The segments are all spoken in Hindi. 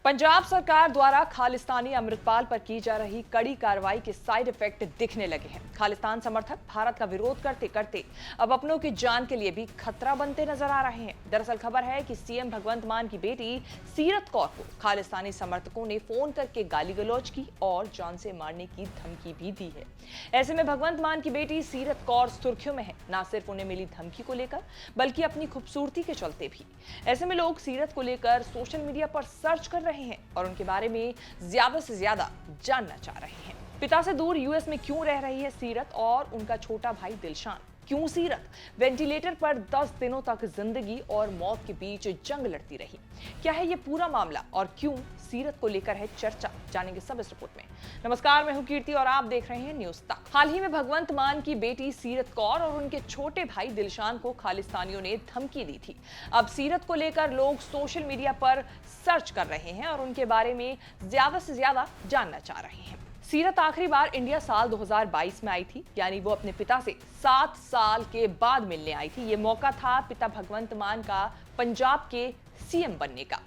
पंजाब सरकार द्वारा खालिस्तानी अमृतपाल पर की जा रही कड़ी कार्रवाई के साइड इफेक्ट दिखने लगे हैं। खालिस्तान समर्थक भारत का विरोध करते करते अब अपनों की जान के लिए भी खतरा बनते नजर आ रहे हैं। दरअसल खबर है कि सीएम भगवंत मान की बेटी सीरत कौर को खालिस्तानी समर्थकों ने फोन करके गाली गलौज की और जान से मारने की धमकी भी दी है। ऐसे में भगवंत मान की बेटी सीरत कौर सुर्खियों में है, न सिर्फ उन्हें मिली धमकी को लेकर बल्कि अपनी खूबसूरती के चलते भी। ऐसे में लोग सीरत को लेकर सोशल मीडिया पर सर्च कर रहे हैं और उनके बारे में ज्यादा से ज्यादा जानना चाह रहे हैं। पिता से दूर यूएस में क्यों रह रही है सीरत और उनका छोटा भाई दिलशान? क्यों सीरत वेंटिलेटर पर 10 दिनों तक जिंदगी और मौत के बीच जंग लड़ती रही? क्या है ये पूरा मामला और क्यों सीरत को लेकर है चर्चा? जानेंगे सब इस रिपोर्ट में। नमस्कार, मैं हूं कीर्ति और आप देख रहे हैं न्यूज़ तक। हाल ही में भगवंत मान की बेटी सीरत कौर और उनके छोटे भाई दिलशान को खालिस्तानियों ने धमकी दी थी। अब सीरत को लेकर लोग सोशल मीडिया पर सर्च कर रहे हैं और उनके बारे में ज्यादा से ज्यादा जानना चाह रहे हैं। सीरत आखिरी बार इंडिया साल 2022 में आई थी, यानी वो अपने पिता से 7 साल के बाद मिलने आई थी। ये मौका था पिता भगवंत मान का पंजाब के सीएम बनने का।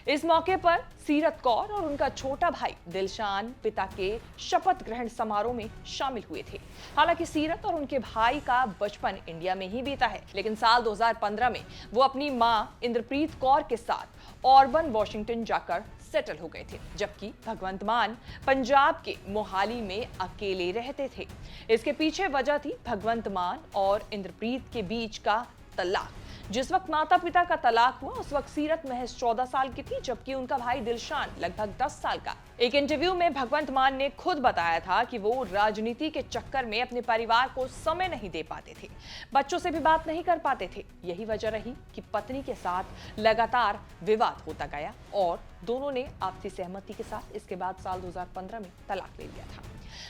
इस मौके पर सीरत कौर और उनका छोटा भाई दिलशान पिता के शपथ ग्रहण समारोह में शामिल हुए थे। हालांकि सीरत और उनके भाई का बचपन इंडिया में ही बीता है, लेकिन साल 2015 में वो अपनी मां इंद्रप्रीत कौर के साथ ऑर्बन वॉशिंगटन जाकर सेटल हो गए थे, जबकि भगवंत मान पंजाब के मोहाली में अकेले रहते थे। इसके पीछे वजह थी भगवंत मान और इंद्रप्रीत के बीच का तलाक। जिस वक्त माता पिता का तलाक हुआ उस वक्त सीरत महज 14 साल की थी, जबकि उनका भाई दिलशान लगभग 10 साल का। एक इंटरव्यू में भगवंत मान ने खुद बताया था कि वो राजनीति के चक्कर में अपने परिवार को समय नहीं दे पाते थे, बच्चों से भी बात नहीं कर पाते थे। यही वजह रही कि पत्नी के साथ लगातार विवाद होता गया और दोनों ने आपसी सहमति के साथ इसके बाद साल 2015 में तलाक ले लिया था।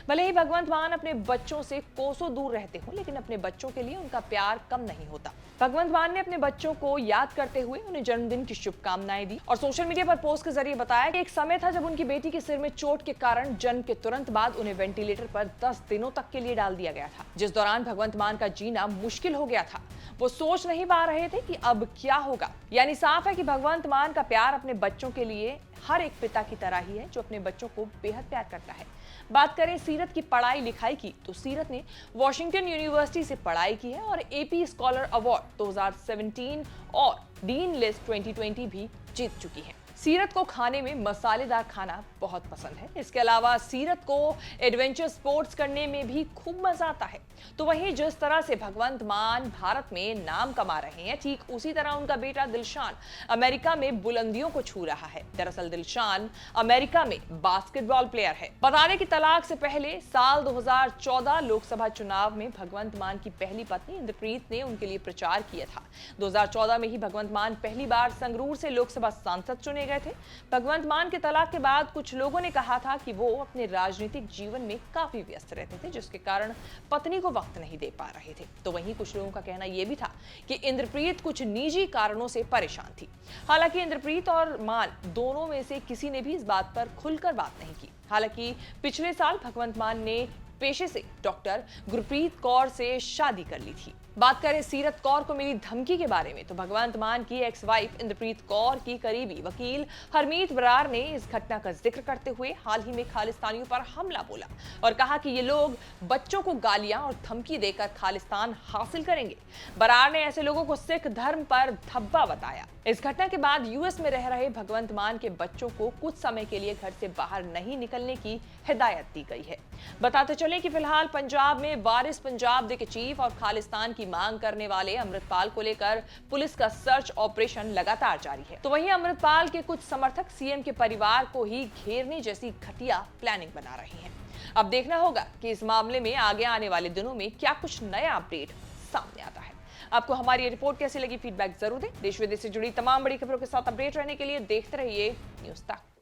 भले ही भगवंत मान अपने बच्चों से कोसों दूर रहते हो, लेकिन अपने बच्चों के लिए उनका प्यार कम नहीं होता। भगवंत मान ने अपने बच्चों को याद करते हुए उन्हें जन्मदिन की शुभकामनाएं दी और सोशल मीडिया पर पोस्ट के जरिए बताया कि एक समय था जब उनकी बेटी के सिर में चोट के कारण जन्म के तुरंत बाद उन्हें वेंटिलेटर पर 10 दिनों तक के लिए डाल दिया गया था, जिस दौरान भगवंत मान का जीना मुश्किल हो गया था। वो सोच नहीं पा रहे थे कि अब क्या होगा। यानी साफ है कि भगवंत मान का प्यार अपने बच्चों के लिए हर एक पिता की तरह ही है जो अपने बच्चों को बेहद प्यार करता है। बात करें सीरत की पढ़ाई लिखाई की, तो सीरत ने वॉशिंगटन यूनिवर्सिटी से पढ़ाई की है और एपी स्कॉलर अवार्ड 2017 और डीन लिस्ट 2020 भी जीत चुकी है। सीरत को खाने में मसालेदार खाना बहुत पसंद है। इसके अलावा सीरत को एडवेंचर स्पोर्ट्स करने में भी खूब मजा आता है। तो वहीं जिस तरह से भगवंत मान भारत में नाम कमा रहे हैं, ठीक उसी तरह उनका बेटा दिलशान अमेरिका में बुलंदियों को छू रहा है। दरअसल दिलशान अमेरिका में बास्केटबॉल प्लेयर है। बता दें कि तलाक से पहले साल 2014 लोकसभा चुनाव में भगवंत मान की पहली पत्नी इंद्रप्रीत ने उनके लिए प्रचार किया था। 2014 में ही भगवंत मान पहली बार संगरूर से लोकसभा सांसद चुने गए थे। भगवंत मान के तलाक के बाद कुछ लोगों ने कहा था कि वो अपने राजनीतिक जीवन में काफी व्यस्त रहते थे, जिसके कारण पत्नी को वक्त नहीं दे पा रहे थे। तो वहीं कुछ लोगों का कहना यह भी था कि इंद्रप्रीत कुछ निजी कारणों से परेशान थी। हालांकि इंद्रप्रीत और मान दोनों में से किसी ने भी इस बात पर खुलकर बात नहीं की। हालांकि पिछले साल भगवंत मान ने पेशे से डॉक्टर गुरप्रीत कौर से शादी कर ली थी। बात करें सीरत कौर को मिली धमकी के बारे में, तो भगवंत मान की एक्स वाइफ इंद्रप्रीत कौर की करीबी वकील हरमीत बरार ने इस घटना का जिक्र करते हुए हाल ही में खालिस्तानियों पर हमला बोला और कहा कि ये लोग बच्चों को गालियां और धमकी देकर खालिस्तान हासिल करेंगे। बरार ने ऐसे लोगों को सिख धर्म पर धब्बा बताया। इस घटना के बाद यूएस में रह रहे भगवंत मान के बच्चों को कुछ समय के लिए घर से बाहर नहीं निकलने की हिदायत दी गई है। बताते चले कि फिलहाल पंजाब में वारिस पंजाब दे के चीफ और खालिस्तान की मांग करने वाले अमृतपाल को लेकर पुलिस का सर्च ऑपरेशन लगातार जारी है। तो वहीं अमृतपाल के कुछ समर्थक सीएम के परिवार को ही घेरने जैसी घटिया प्लानिंग बना रहे हैं। अब देखना होगा कि इस मामले में आगे आने वाले दिनों में क्या कुछ नया अपडेट सामने आता है। आपको हमारी ये रिपोर्ट कैसी लगी? फीडबैक जरूर दें। देश विदेश से जुड़ी तमाम बड़ी खबरों के साथ अपडेट रहने के लिए देखते रहिए न्यूज़ तक।